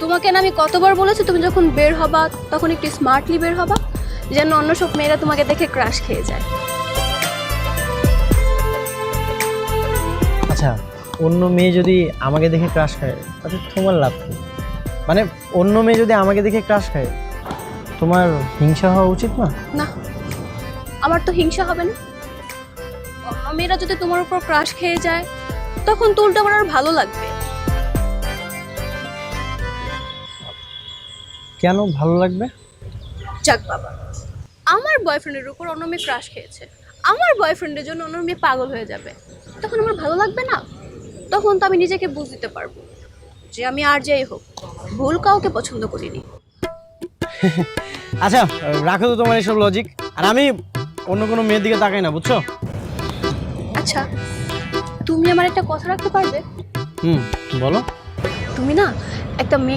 তোমাকে না আমি কতবার বলেছি তুমি যখন বের হবা তখন একটু স্মার্টলি বের হবা, যেন অন্য সব মেয়েরা তোমাকে দেখে ক্রাশ খেয়ে যায়। আচ্ছা, অন্য মেয়ে যদি আমাকে দেখে ক্রাশ খায় তাতে তোমার লাভ কি? মানে অন্য মেয়ে যদি আমাকে দেখে ক্রাশ খায় তোমার হিংসা হওয়া উচিত না? না, আমার তো হিংসা হবে না। অন্য মেয়েরা যদি তোমার উপর ক্রাশ খেয়ে যায় তখন তো উল্টো আমার আর ভালো লাগবে। কেন ভালো লাগবে? যাক বাবা, আমার বয়ফ্রেন্ডের উপর অন্য মেয়ে ক্রাশ খেয়েছে, আমার বয়ফ্রেন্ডের জন্য অন্য মেয়ে পাগল হয়ে যাবে, তখন আমার ভালো লাগবে না? তখন তো আমি নিজেকে বুঝ দিতে পারবো যে আমি আর যাই হোক ভুল কাউকে পছন্দ করিনি। আচ্ছা, রাখো তো তোমার এইসব লজিক। আর আমি অন্য কোনো মেয়ের দিকে তাকাই না, বুঝছো? আচ্ছা, তুমি আমার একটা কথা রাখতে পারবে? বলো। তুমি না একটা মেয়ে